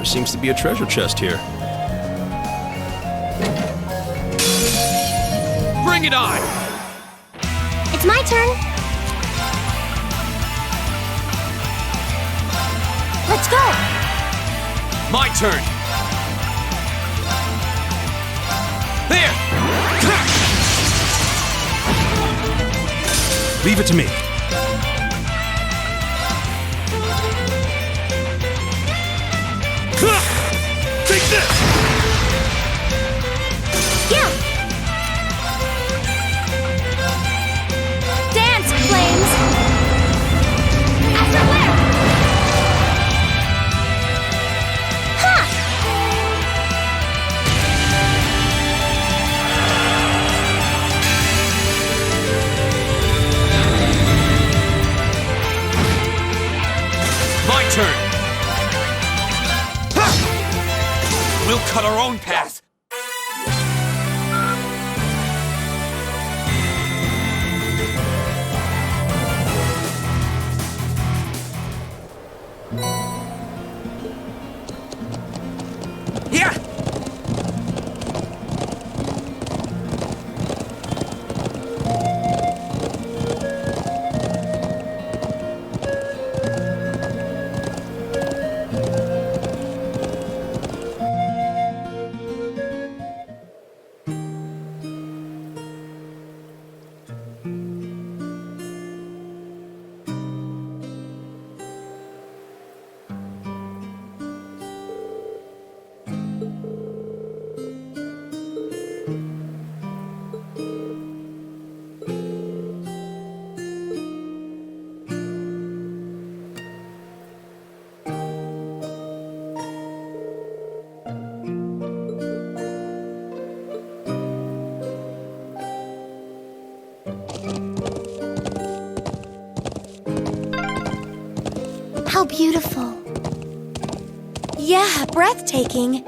Seems to be a treasure chest here. Bring it on! It's my turn. Let's go! My turn! There! Leave it to me. Take this! Yeah! Dance, flames! Everywhere! Ha! My turn! We'll cut our own path. Yeah! How beautiful. Yeah, breathtaking.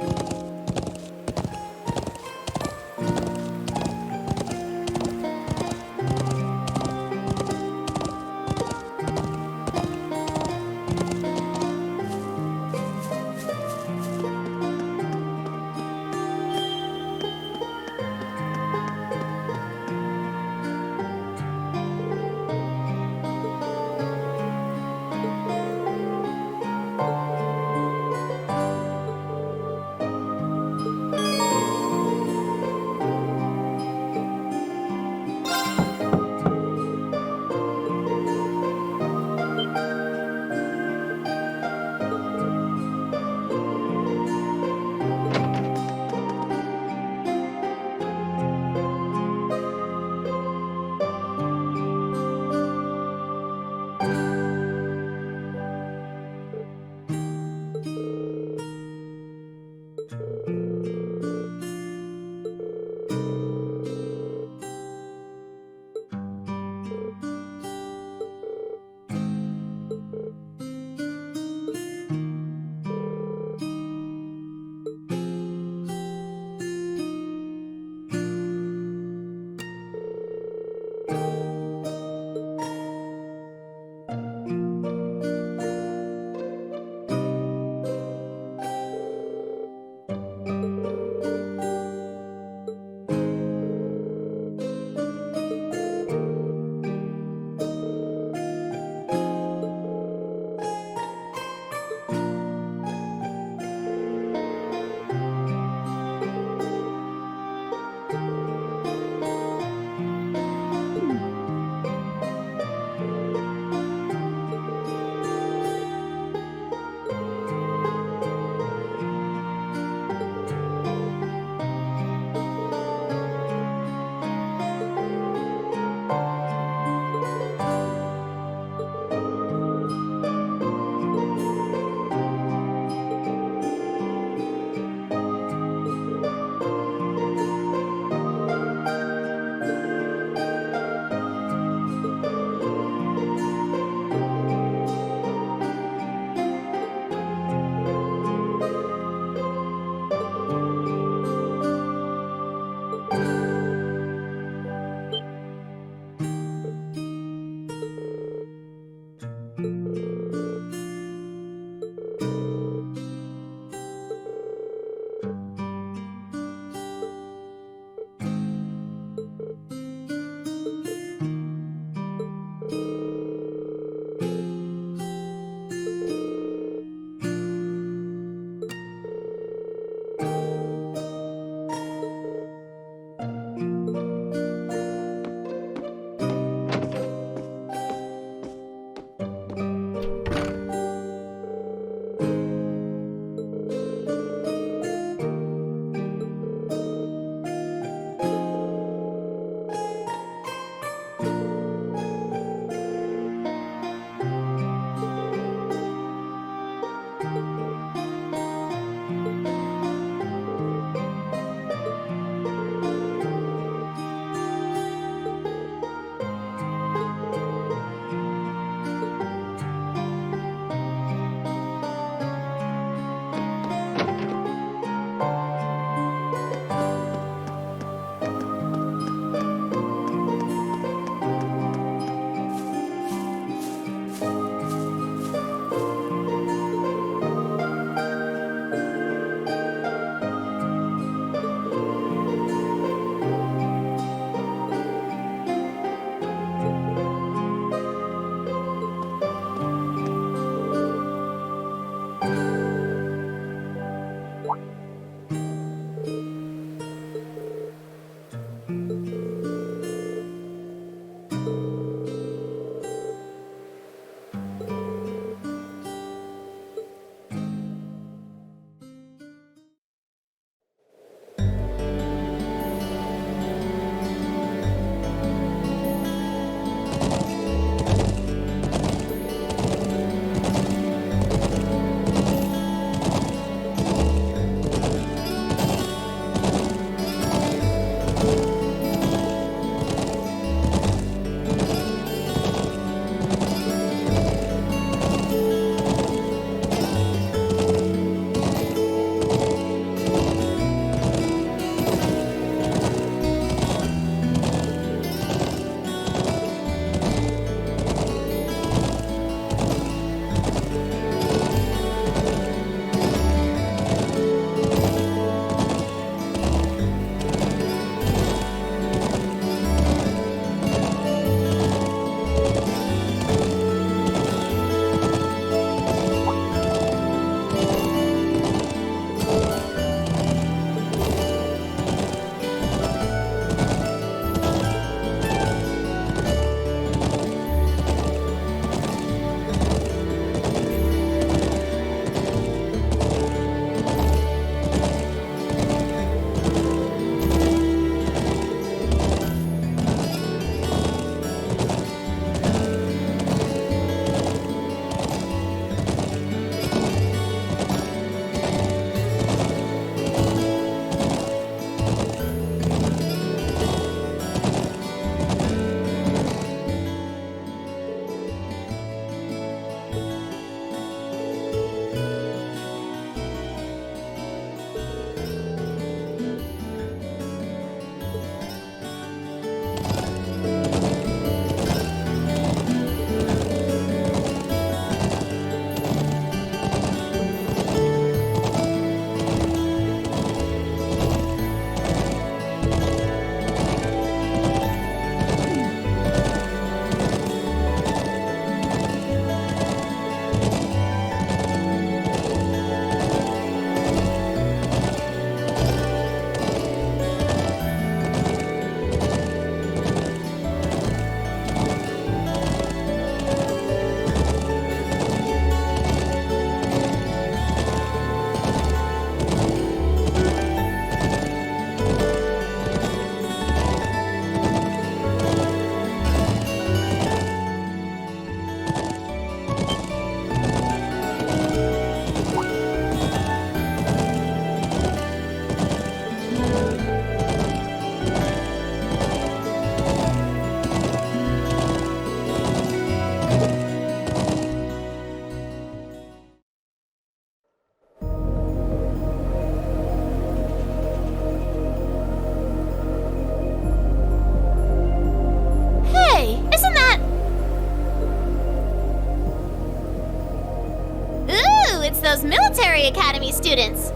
Military Academy students.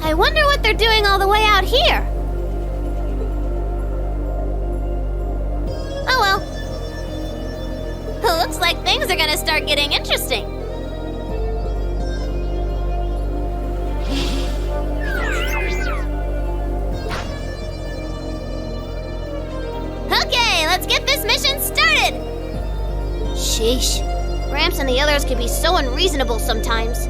I wonder what they're doing all the way out here. Oh well. Looks like things are gonna start getting interesting. Okay, let's get this mission started! Sheesh. Gramps and the others can be so unreasonable sometimes.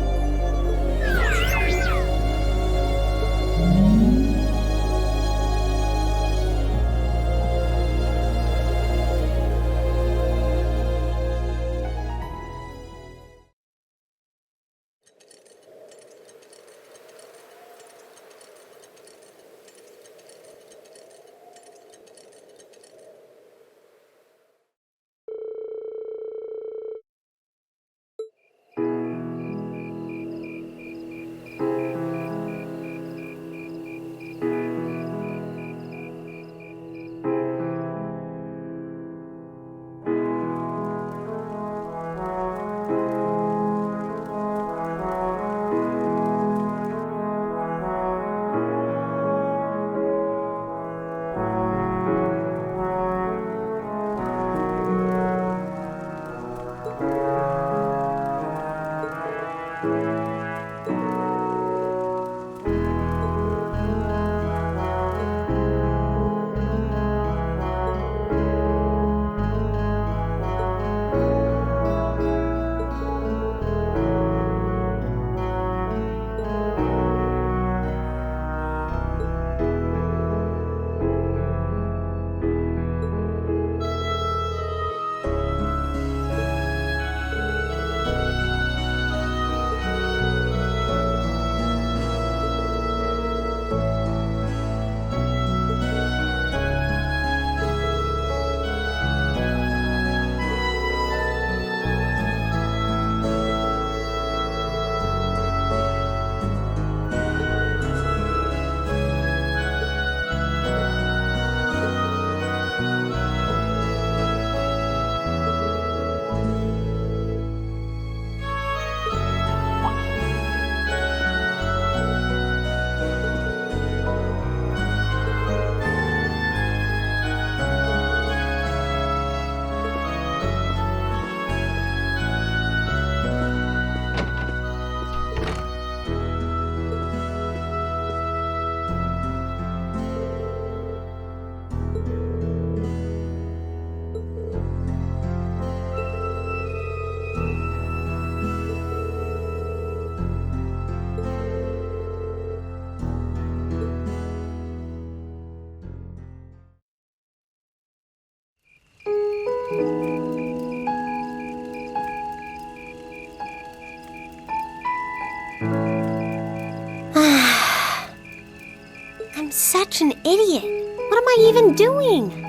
I'm such an idiot. What am I even doing?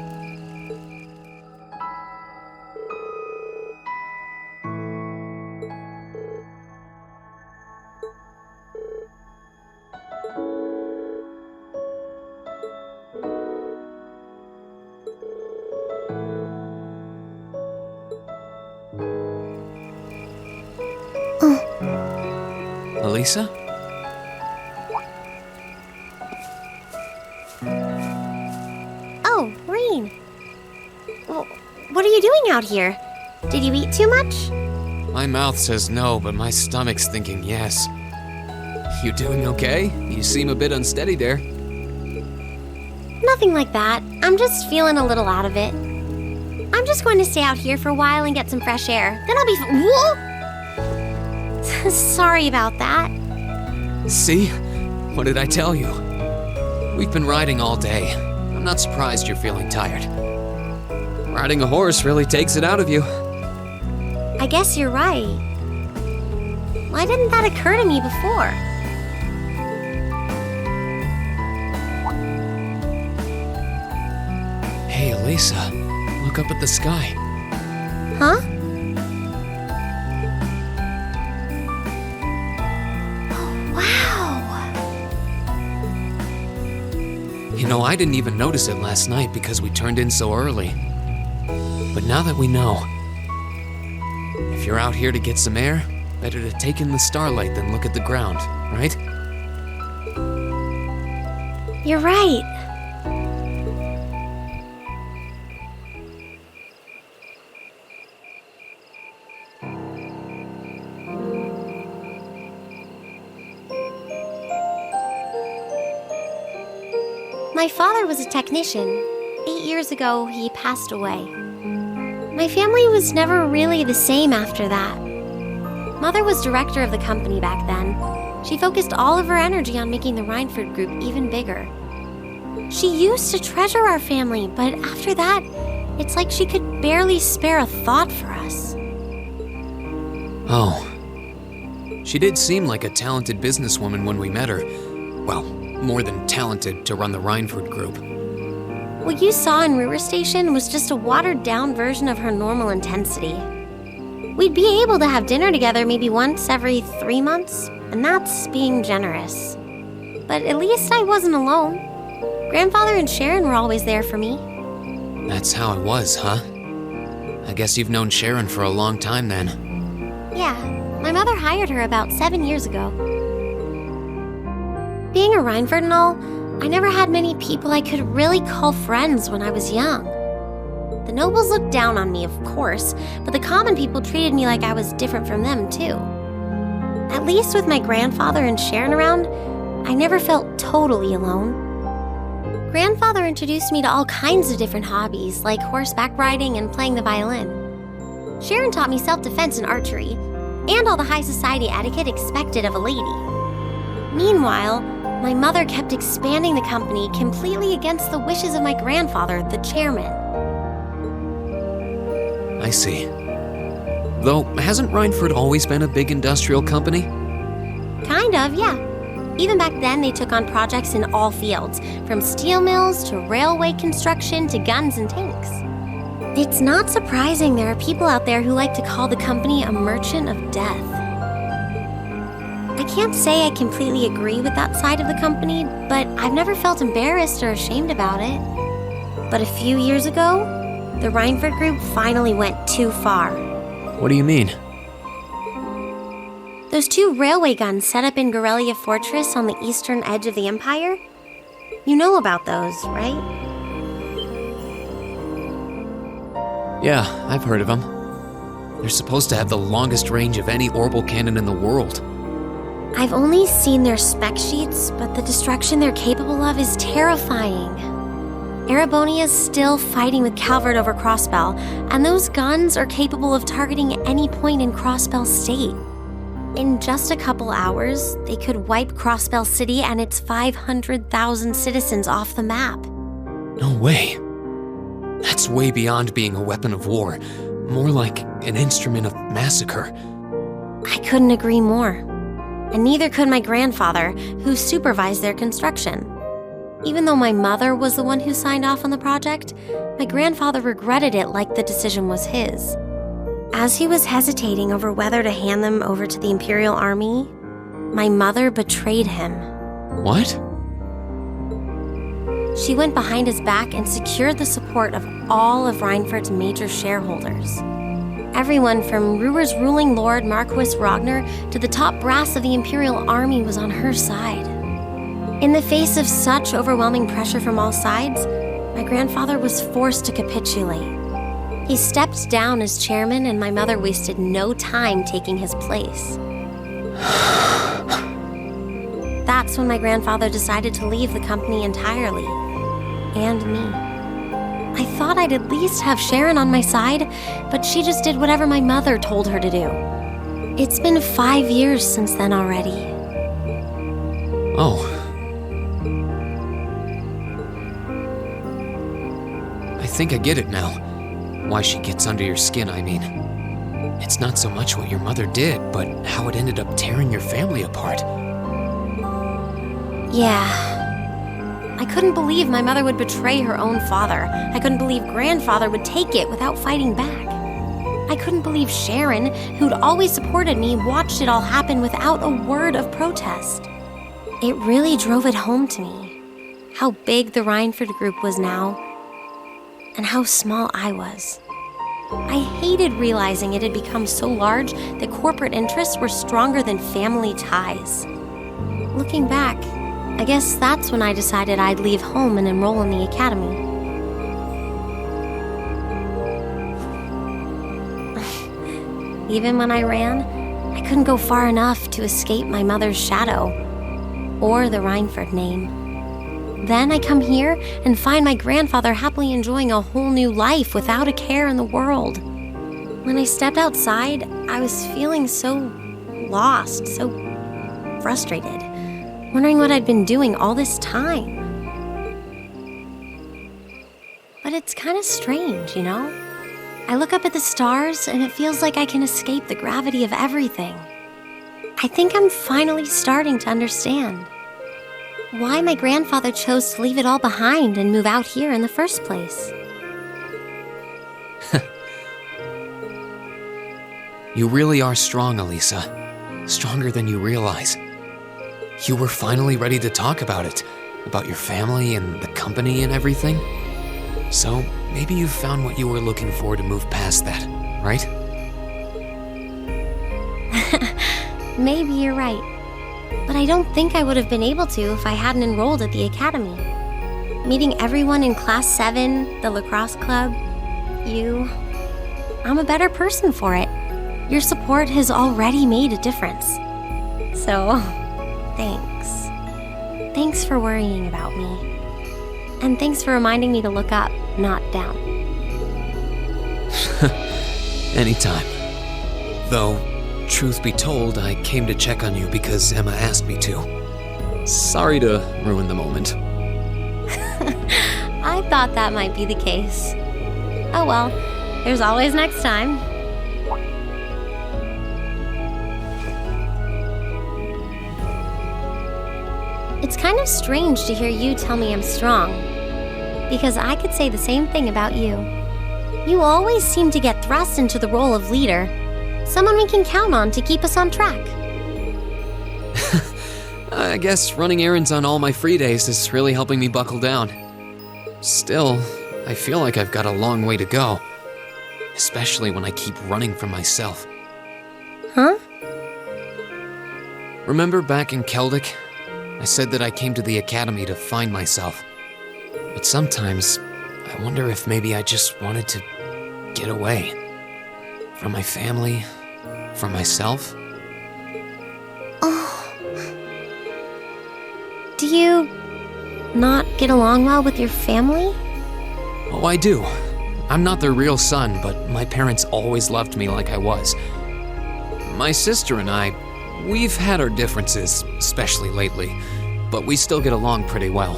Alisa? Oh, Rain. What are you doing out here? Did you eat too much? My mouth says no, but my stomach's thinking yes. You doing okay? You seem a bit unsteady there. Nothing like that. I'm just feeling a little out of it. I'm just going to stay out here for a while and get some fresh air. Then I'll be Whoa! Sorry about that. See? What did I tell you? We've been riding all day. I'm not surprised you're feeling tired. Riding a horse really takes it out of you. I guess you're right. Why didn't that occur to me before? Hey, Alisa, look up at the sky. Huh? You know, I didn't even notice it last night because we turned in so early. But now that we know, if you're out here to get some air, Better to take in the starlight than look at the ground, right? You're right. My father was a technician. 8 years ago, he passed away. My family was never really the same after that. Mother was director of the company back then. She focused all of her energy on making the Rhineford Group even bigger. She used to treasure our family, but after that, it's like she could barely spare a thought for us. Oh. She did seem like a talented businesswoman when we met her. Well, more than talented to run the Rhineford Group. What you saw in River Station was just a watered-down version of her normal intensity. We'd be able to have dinner together maybe once every 3 months, and that's being generous. But at least I wasn't alone. Grandfather and Sharon were always there for me. That's how it was, huh? I guess you've known Sharon for a long time then. Yeah, my mother hired her about 7 years ago. Being a Rhineford and all, I never had many people I could really call friends when I was young. The nobles looked down on me, of course, but the common people treated me like I was different from them, too. At least with my grandfather and Sharon around, I never felt totally alone. Grandfather introduced me to all kinds of different hobbies, like horseback riding and playing the violin. Sharon taught me self-defense and archery, and all the high society etiquette expected of a lady. Meanwhile, my mother kept expanding the company completely against the wishes of my grandfather, the chairman. I see. Though, hasn't Rhineford always been a big industrial company? Kind of, yeah. Even back then, they took on projects in all fields, from steel mills to railway construction to guns and tanks. It's not surprising there are people out there who like to call the company a merchant of death. I can't say I completely agree with that side of the company, but I've never felt embarrassed or ashamed about it. But a few years ago, the Rhineford Group finally went too far. What do you mean? Those 2 railway guns set up in Gorelia Fortress on the eastern edge of the Empire? You know about those, right? Yeah, I've heard of them. They're supposed to have the longest range of any orbital cannon in the world. I've only seen their spec sheets, but the destruction they're capable of is terrifying. Erebonia's still fighting with Calvert over Crossbell, and those guns are capable of targeting any point in Crossbell State. In just a couple hours, they could wipe Crossbell City and its 500,000 citizens off the map. No way. That's way beyond being a weapon of war. More like an instrument of massacre. I couldn't agree more. And neither could my grandfather, who supervised their construction. Even though my mother was the one who signed off on the project, my grandfather regretted it like the decision was his. As he was hesitating over whether to hand them over to the Imperial Army, my mother betrayed him. What? She went behind his back and secured the support of all of Rhineford's major shareholders. Everyone from Ruhr's ruling lord Marquis Ragnar to the top brass of the Imperial Army was on her side. In the face of such overwhelming pressure from all sides, my grandfather was forced to capitulate. He stepped down as chairman, and my mother wasted no time taking his place. That's when my grandfather decided to leave the company entirely. And me. I thought I'd at least have Sharon on my side, but she just did whatever my mother told her to do. It's been 5 years since then already. Oh. I think I get it now. Why she gets under your skin, I mean. It's not so much what your mother did, but how it ended up tearing your family apart. Yeah. I couldn't believe my mother would betray her own father. I couldn't believe grandfather would take it without fighting back. I couldn't believe Sharon, who'd always supported me, watched it all happen without a word of protest. It really drove it home to me, how big the Rhineford Group was now, and how small I was. I hated realizing it had become so large that corporate interests were stronger than family ties. Looking back, I guess that's when I decided I'd leave home and enroll in the academy. Even when I ran, I couldn't go far enough to escape my mother's shadow, or the Rhineford name. Then I come here and find my grandfather happily enjoying a whole new life without a care in the world. When I stepped outside, I was feeling so lost, so frustrated, wondering what I'd been doing all this time. But it's kind of strange, you know? I look up at the stars and it feels like I can escape the gravity of everything. I think I'm finally starting to understand why my grandfather chose to leave it all behind and move out here in the first place. You really are strong, Alisa. Stronger than you realize. You were finally ready to talk about it, about your family and the company and everything. So maybe you found what you were looking for to move past that, right? Maybe you're right. But I don't think I would have been able to if I hadn't enrolled at the academy. Meeting everyone in Class 7, the lacrosse club, you... I'm a better person for it. Your support has already made a difference. So, thanks. Thanks for worrying about me. And thanks for reminding me to look up, not down. Anytime. Though, truth be told, I came to check on you because Emma asked me to. Sorry to ruin the moment. I thought that might be the case. Oh well, there's always next time. It's kind of strange to hear you tell me I'm strong, because I could say the same thing about you. You always seem to get thrust into the role of leader, someone we can count on to keep us on track. I guess running errands on all my free days is really helping me buckle down. Still, I feel like I've got a long way to go, especially when I keep running from myself. Huh? Remember back in Keldic? I said that I came to the academy to find myself. But sometimes, I wonder if maybe I just wanted to get away. From my family, from myself. Oh. Do you not get along well with your family? Oh, I do. I'm not their real son, but my parents always loved me like I was. My sister and I, we've had our differences, especially lately, but we still get along pretty well.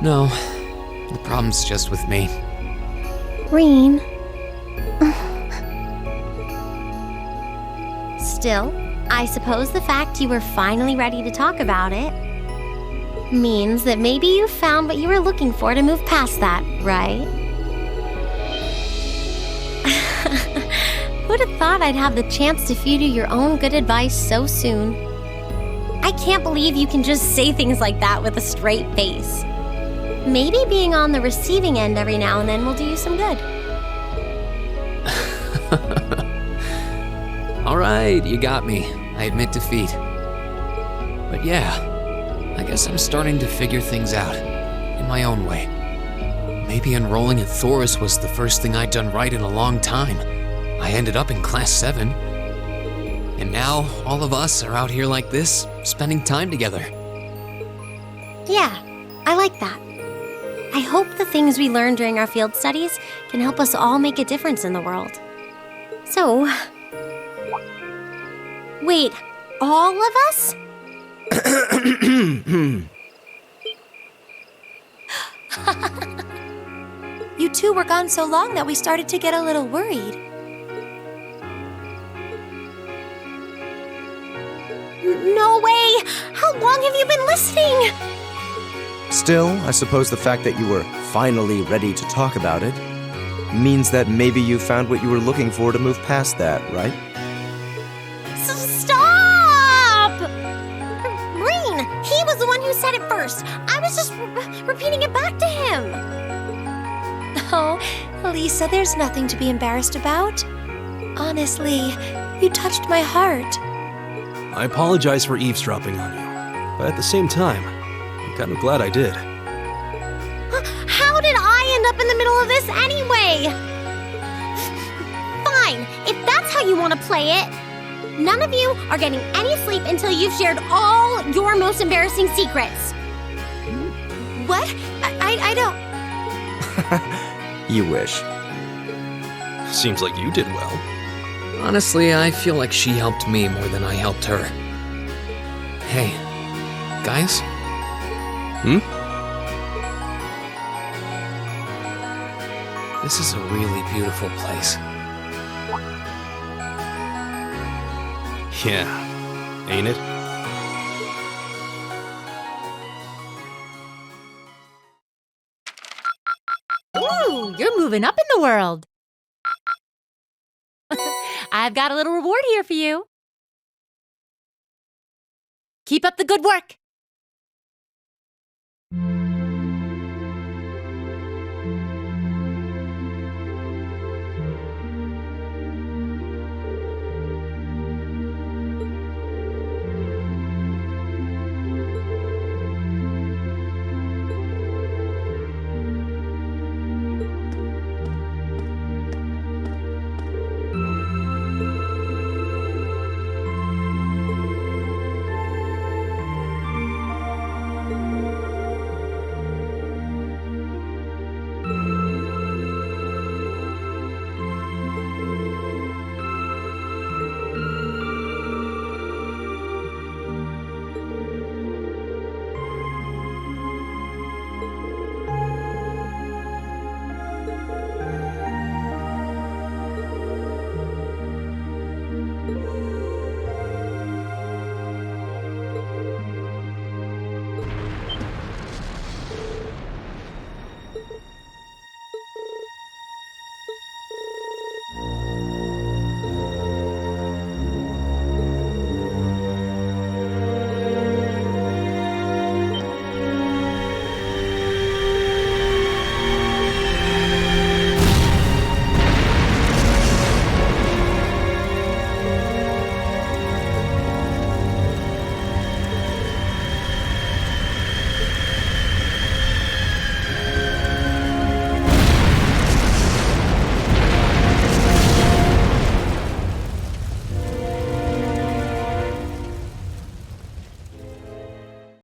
No, the problem's just with me. Reen. Still, I suppose the fact you were finally ready to talk about it means that maybe you found what you were looking for to move past that, right? Who'd have thought I'd have the chance to feed you your own good advice so soon? I can't believe you can just say things like that with a straight face. Maybe being on the receiving end every now and then will do you some good. All right, you got me. I admit defeat. But yeah, I guess I'm starting to figure things out, in my own way. Maybe enrolling at Thoris was the first thing I'd done right in a long time. I ended up in Class 7. And now, all of us are out here like this, spending time together. Yeah, I like that. I hope the things we learned during our field studies can help us all make a difference in the world. So... Wait, all of us? You two were gone so long that we started to get a little worried. No way! How long have you been listening? Still, I suppose the fact that you were finally ready to talk about it means that maybe you found what you were looking for to move past that, right? Stop! Reen, he was the one who said it first. I was just repeating it back to him. Oh, Alisa, Alisa, there's nothing to be embarrassed about. Honestly, you touched my heart. I apologize for eavesdropping on you, but at the same time, I'm kind of glad I did. How did I end up in the middle of this anyway? Fine, if that's how you want to play it. None of you are getting any sleep until you've shared all your most embarrassing secrets. What? I don't... You wish. Seems like you did well. Honestly, I feel like she helped me more than I helped her. Hey, guys? This is a really beautiful place. Yeah, ain't it? Ooh, you're moving up in the world. I've got a little reward here for you. Keep up the good work.